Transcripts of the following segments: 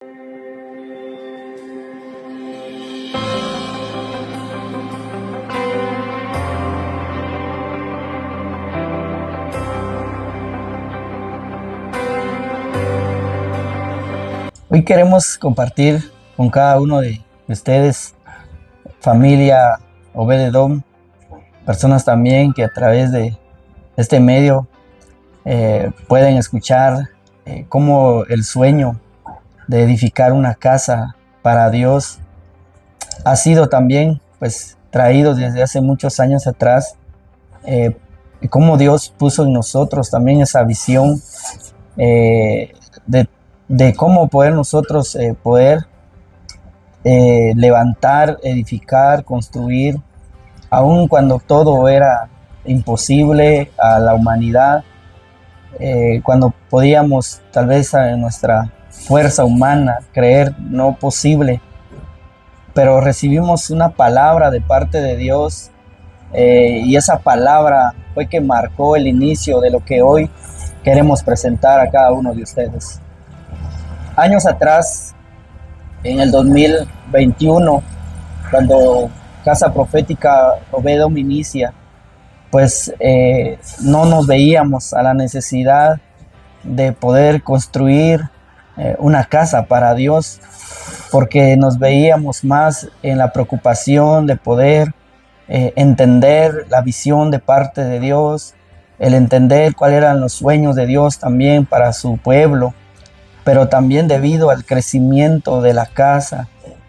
Hoy queremos compartir con cada uno de ustedes, familia Obed-Edom, personas también que a través de este medio pueden escuchar cómo el sueño de edificar una casa para Dios ha sido también traído desde hace muchos años atrás, y cómo Dios puso en nosotros también esa visión de cómo poder nosotros levantar, edificar, construir, aun cuando todo era imposible a la humanidad, cuando podíamos tal vez en nuestra fuerza humana creer no posible, pero recibimos una palabra de parte de Dios, y esa palabra fue que marcó el inicio de lo que hoy queremos presentar a cada uno de ustedes. Años atrás, en el 2021, cuando Casa Profética Obed-Edom inicia, no nos veíamos a la necesidad de poder construir una casa para Dios, porque nos veíamos más en la preocupación de poder entender la visión de parte de Dios, el entender cuáles eran los sueños de Dios también para su pueblo, pero también debido al crecimiento de la casa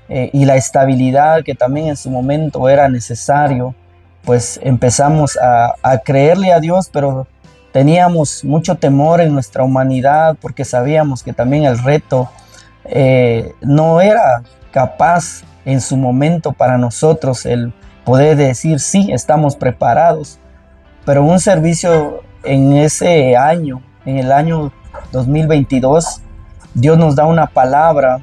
y la estabilidad que también en su momento era necesario, empezamos a creerle a Dios, pero teníamos mucho temor en nuestra humanidad porque sabíamos que también el reto no era capaz en su momento para nosotros el poder decir sí, estamos preparados. Pero un servicio en ese año, en el año 2022, Dios nos da una palabra,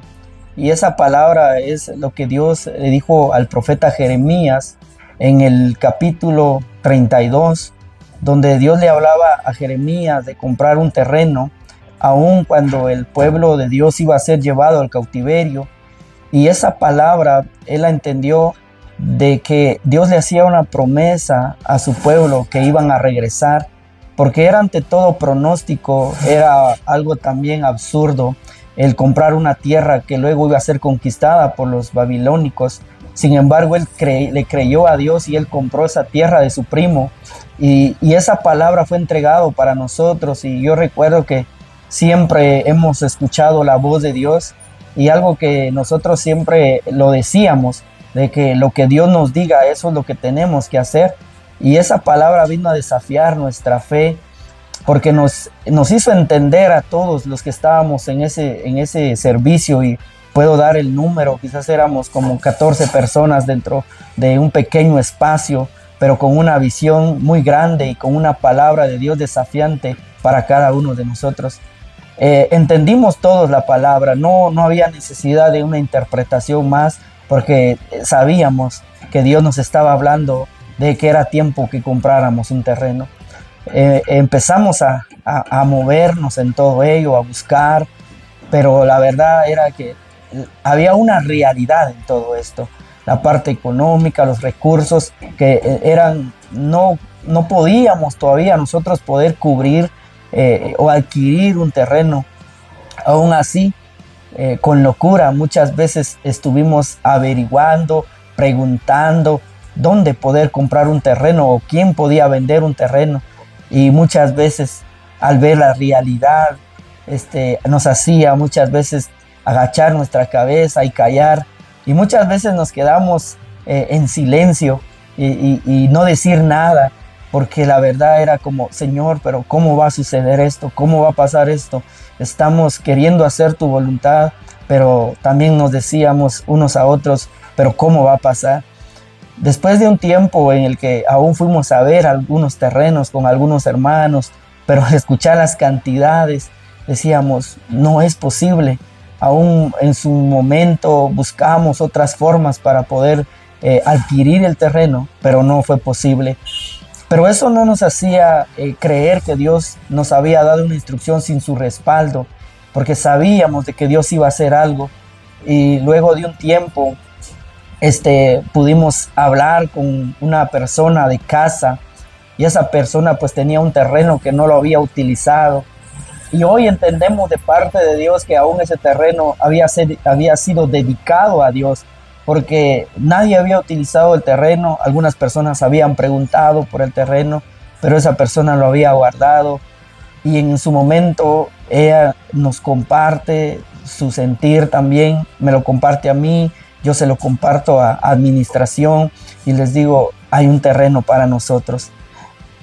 y esa palabra es lo que Dios le dijo al profeta Jeremías en el capítulo 32, donde Dios le hablaba a Jeremías de comprar un terreno, aun cuando el pueblo de Dios iba a ser llevado al cautiverio. Y esa palabra él la entendió de que Dios le hacía una promesa a su pueblo que iban a regresar, porque era ante todo pronóstico, era algo también absurdo el comprar una tierra que luego iba a ser conquistada por los babilónicos. Sin embargo, él le creyó a Dios y él compró esa tierra de su primo, y esa palabra fue entregado para nosotros. Y yo recuerdo que siempre hemos escuchado la voz de Dios, y algo que nosotros siempre lo decíamos, de que lo que Dios nos diga, eso es lo que tenemos que hacer. Y esa palabra vino a desafiar nuestra fe, porque nos hizo entender a todos los que estábamos en ese servicio, y puedo dar el número, quizás éramos como 14 personas dentro de un pequeño espacio, pero con una visión muy grande y con una palabra de Dios desafiante para cada uno de nosotros. Entendimos todos la palabra, no había necesidad de una interpretación más, porque sabíamos que Dios nos estaba hablando de que era tiempo que compráramos un terreno. Empezamos a movernos en todo ello, a buscar, pero la verdad era que había una realidad en todo esto. La parte económica, los recursos que no podíamos todavía nosotros poder cubrir o adquirir un terreno. Aún así, con locura, muchas veces estuvimos averiguando, preguntando dónde poder comprar un terreno o quién podía vender un terreno. Y muchas veces, al ver la realidad, nos hacía muchas veces agachar nuestra cabeza y callar. Y muchas veces nos quedamos en silencio y no decir nada, porque la verdad era como, Señor, pero ¿cómo va a suceder esto? ¿Cómo va a pasar esto? Estamos queriendo hacer tu voluntad, pero también nos decíamos unos a otros, pero ¿cómo va a pasar? Después de un tiempo en el que aún fuimos a ver algunos terrenos con algunos hermanos, pero al escuchar las cantidades decíamos, no es posible. Aún en su momento buscamos otras formas para poder adquirir el terreno, pero no fue posible. Pero eso no nos hacía creer que Dios nos había dado una instrucción sin su respaldo, porque sabíamos de que Dios iba a hacer algo. Y luego de un tiempo, pudimos hablar con una persona de casa, y esa persona pues tenía un terreno que no lo había utilizado. Y hoy entendemos de parte de Dios que aún ese terreno había sido dedicado a Dios, porque nadie había utilizado el terreno. Algunas personas habían preguntado por el terreno, pero esa persona lo había guardado, y en su momento ella nos comparte su sentir también, me lo comparte a mí, yo se lo comparto a administración y les digo, hay un terreno para nosotros.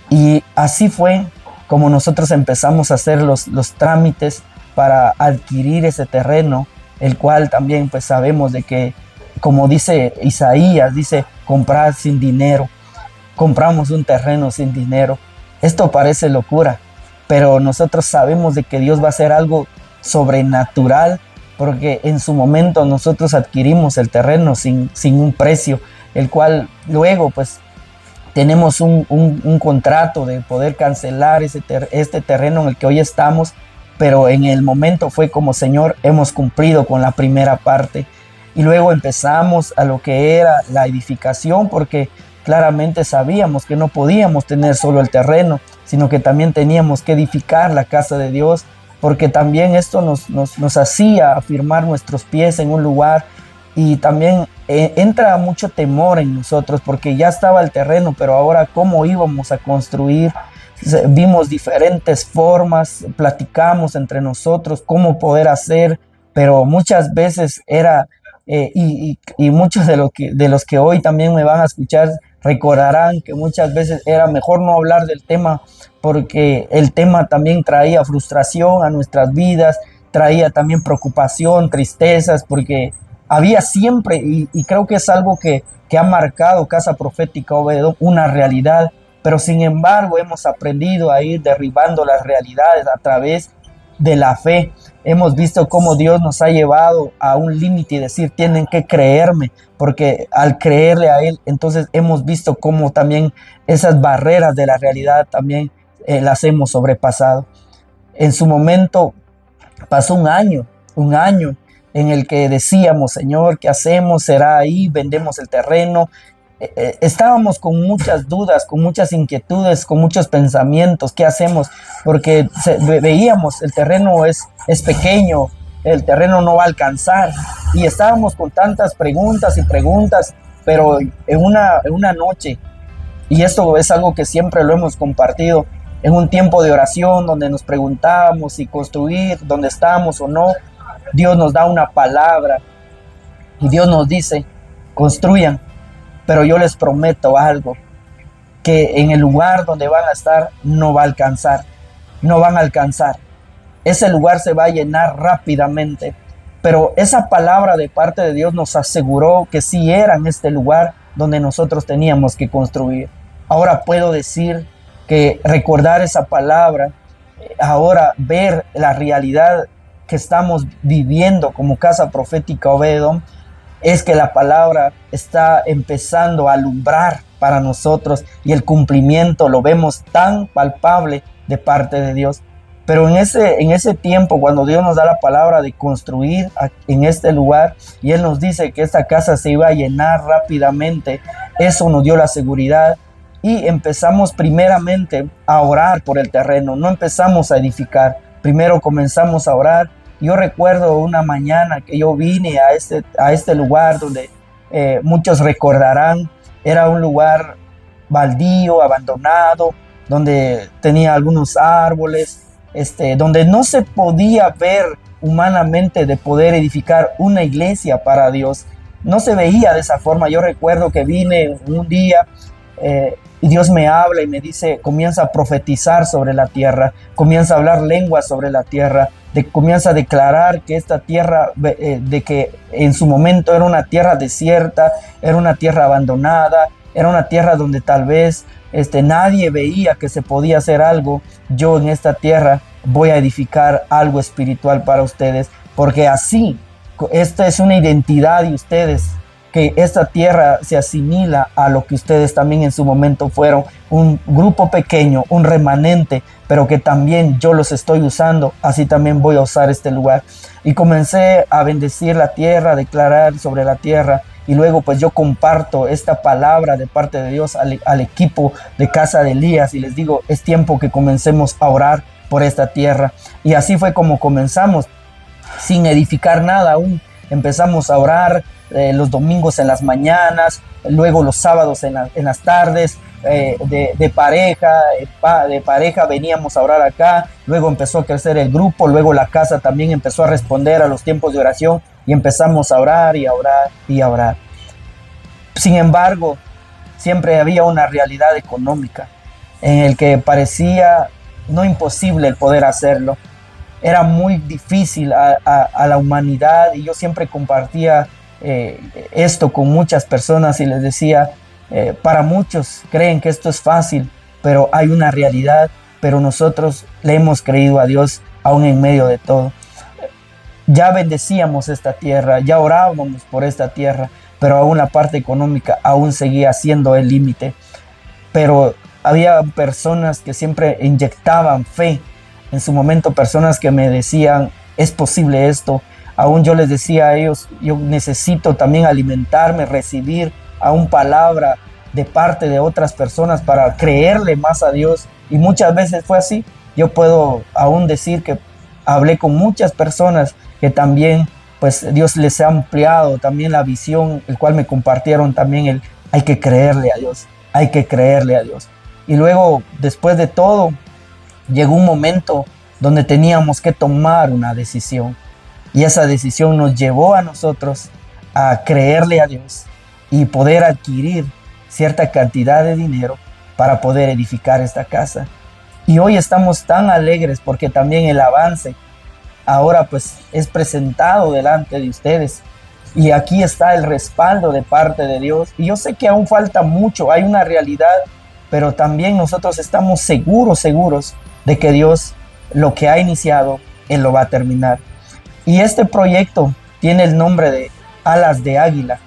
Y así fue como nosotros empezamos a hacer los trámites para adquirir ese terreno, el cual también pues sabemos de que, como dice Isaías, dice comprar sin dinero. Compramos un terreno sin dinero. Esto parece locura, pero nosotros sabemos de que Dios va a hacer algo sobrenatural, porque en su momento nosotros adquirimos el terreno sin un precio, el cual luego pues tenemos un contrato de poder cancelar este terreno en el que hoy estamos, pero en el momento fue como, Señor, hemos cumplido con la primera parte. Y luego empezamos a lo que era la edificación, porque claramente sabíamos que no podíamos tener solo el terreno, sino que también teníamos que edificar la casa de Dios, porque también esto nos hacía afirmar nuestros pies en un lugar. Y también entra mucho temor en nosotros, porque ya estaba el terreno, pero ahora cómo íbamos a construir. Vimos diferentes formas, platicamos entre nosotros cómo poder hacer, pero muchas veces era, y muchos de los que hoy también me van a escuchar recordarán que muchas veces era mejor no hablar del tema, porque el tema también traía frustración a nuestras vidas, traía también preocupación, tristezas, porque había siempre, y creo que es algo que ha marcado Casa Profética Obededón, una realidad, pero sin embargo hemos aprendido a ir derribando las realidades a través de la fe. Hemos visto cómo Dios nos ha llevado a un límite y decir, tienen que creerme, porque al creerle a Él, entonces hemos visto cómo también esas barreras de la realidad también las hemos sobrepasado. En su momento pasó un año en el que decíamos, Señor, ¿qué hacemos? ¿Será ahí? ¿Vendemos el terreno? Estábamos con muchas dudas, con muchas inquietudes, con muchos pensamientos. ¿Qué hacemos? Porque veíamos, el terreno es pequeño, el terreno no va a alcanzar. Y estábamos con tantas preguntas y preguntas, pero en una noche, y esto es algo que siempre lo hemos compartido, en un tiempo de oración donde nos preguntábamos si construir donde estamos o no, Dios nos da una palabra y Dios nos dice, construyan, pero yo les prometo algo, que en el lugar donde van a estar no va a alcanzar, no van a alcanzar. Ese lugar se va a llenar rápidamente, pero esa palabra de parte de Dios nos aseguró que sí era en este lugar donde nosotros teníamos que construir. Ahora puedo decir que recordar esa palabra, ahora ver la realidad que estamos viviendo como Casa Profética Obededón, es que la palabra está empezando a alumbrar para nosotros y el cumplimiento lo vemos tan palpable de parte de Dios. Pero en ese tiempo, cuando Dios nos da la palabra de construir en este lugar y Él nos dice que esta casa se iba a llenar rápidamente, eso nos dio la seguridad y empezamos primeramente a orar por el terreno, no empezamos a edificar, primero comenzamos a orar. Yo recuerdo una mañana que yo vine a este lugar donde muchos recordarán, era un lugar baldío, abandonado, donde tenía algunos árboles, donde no se podía ver humanamente de poder edificar una iglesia para Dios. No se veía de esa forma. Yo recuerdo que vine un día y Dios me habla y me dice, comienza a profetizar sobre la tierra, comienza a hablar lenguas sobre la tierra, comienza a declarar que esta tierra, de que en su momento era una tierra desierta, era una tierra abandonada, era una tierra donde tal vez nadie veía que se podía hacer algo. Yo en esta tierra voy a edificar algo espiritual para ustedes, porque así, esta es una identidad de ustedes, que esta tierra se asimila a lo que ustedes también en su momento fueron, un grupo pequeño, un remanente, pero que también yo los estoy usando, así también voy a usar este lugar. Y comencé a bendecir la tierra, a declarar sobre la tierra, y luego pues yo comparto esta palabra de parte de Dios al equipo de Casa de Elías y les digo, es tiempo que comencemos a orar por esta tierra. Y así fue como comenzamos, sin edificar nada aún. Empezamos a orar los domingos en las mañanas, luego los sábados en las tardes, de pareja veníamos a orar acá, luego empezó a crecer el grupo, luego la casa también empezó a responder a los tiempos de oración y empezamos a orar y a orar y a orar. Sin embargo, siempre había una realidad económica en el que parecía no imposible el poder hacerlo. Era muy difícil a la humanidad y yo siempre compartía esto con muchas personas y les decía, para muchos creen que esto es fácil, pero hay una realidad, pero nosotros le hemos creído a Dios aún en medio de todo. Ya bendecíamos esta tierra, ya orábamos por esta tierra, pero aún la parte económica aún seguía siendo el límite. Pero había personas que siempre inyectaban fe. En su momento personas que me decían, es posible esto. Aún yo les decía a ellos, yo necesito también alimentarme, recibir aún palabra de parte de otras personas para creerle más a Dios. Y muchas veces fue así. Yo puedo aún decir que hablé con muchas personas que también, pues Dios les ha ampliado también la visión, el cual me compartieron también hay que creerle a Dios, hay que creerle a Dios. Y luego, después de todo, llegó un momento donde teníamos que tomar una decisión. Y esa decisión nos llevó a nosotros a creerle a Dios y poder adquirir cierta cantidad de dinero para poder edificar esta casa. Y hoy estamos tan alegres porque también el avance ahora pues es presentado delante de ustedes. Y aquí está el respaldo de parte de Dios. Y yo sé que aún falta mucho, hay una realidad, pero también nosotros estamos seguros de que Dios lo que ha iniciado, Él lo va a terminar. Y este proyecto tiene el nombre de Alas de Águila.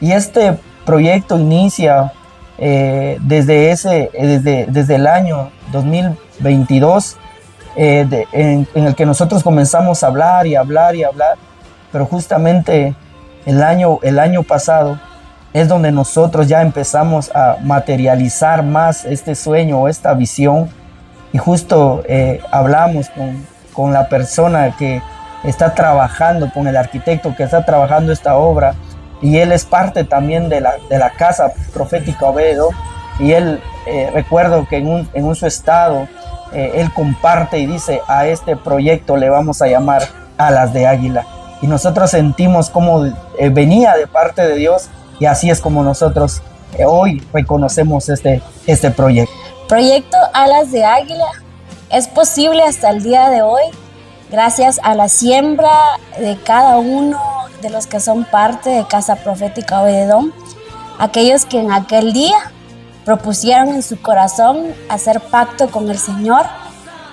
Y este proyecto inicia desde el año 2022, en el que nosotros comenzamos a hablar y hablar y hablar. Pero justamente el año pasado es donde nosotros ya empezamos a materializar más este sueño o esta visión. Y justo hablamos con la persona que está trabajando, con el arquitecto que está trabajando esta obra, y él es parte también de la Casa Profética Obed-Edom, y él, recuerdo que en su estado, él comparte y dice, a este proyecto le vamos a llamar Alas de Águila, y nosotros sentimos como venía de parte de Dios, y así es como nosotros hoy reconocemos este proyecto. Proyecto Alas de Águila es posible hasta el día de hoy gracias a la siembra de cada uno de los que son parte de Casa Profética Obed-Edom, aquellos que en aquel día propusieron en su corazón hacer pacto con el Señor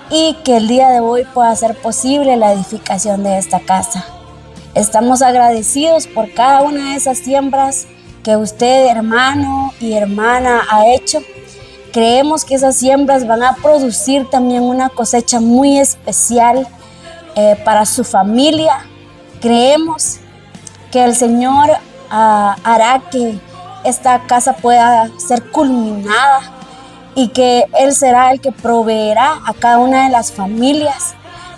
y que el día de hoy pueda ser posible la edificación de esta casa. Estamos agradecidos por cada una de esas siembras que usted, hermano y hermana, ha hecho. Creemos que esas siembras van a producir también una cosecha muy especial para su familia. Creemos que el Señor hará que esta casa pueda ser culminada y que Él será el que proveerá a cada una de las familias,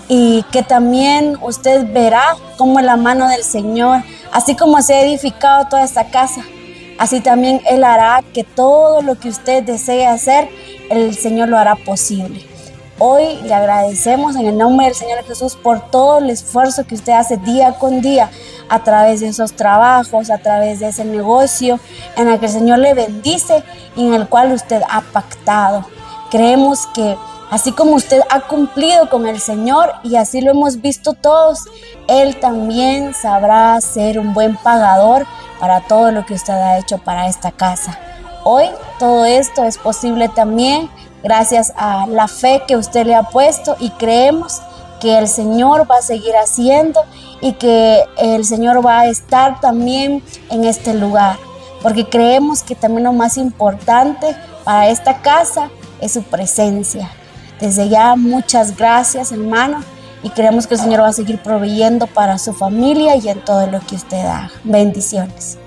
y que también usted verá cómo la mano del Señor, así como se ha edificado toda esta casa, así también Él hará que todo lo que usted desee hacer, el Señor lo hará posible. Hoy le agradecemos en el nombre del Señor Jesús por todo el esfuerzo que usted hace día con día a través de esos trabajos, a través de ese negocio en el que el Señor le bendice y en el cual usted ha pactado. Creemos que así como usted ha cumplido con el Señor, y así lo hemos visto todos, Él también sabrá ser un buen pagador para todo lo que usted ha hecho para esta casa. Hoy todo esto es posible también gracias a la fe que usted le ha puesto, y creemos que el Señor va a seguir haciendo y que el Señor va a estar también en este lugar, porque creemos que también lo más importante para esta casa es su presencia. Desde ya, muchas gracias, hermano, y creemos que el Señor va a seguir proveyendo para su familia y en todo lo que usted haga. Bendiciones.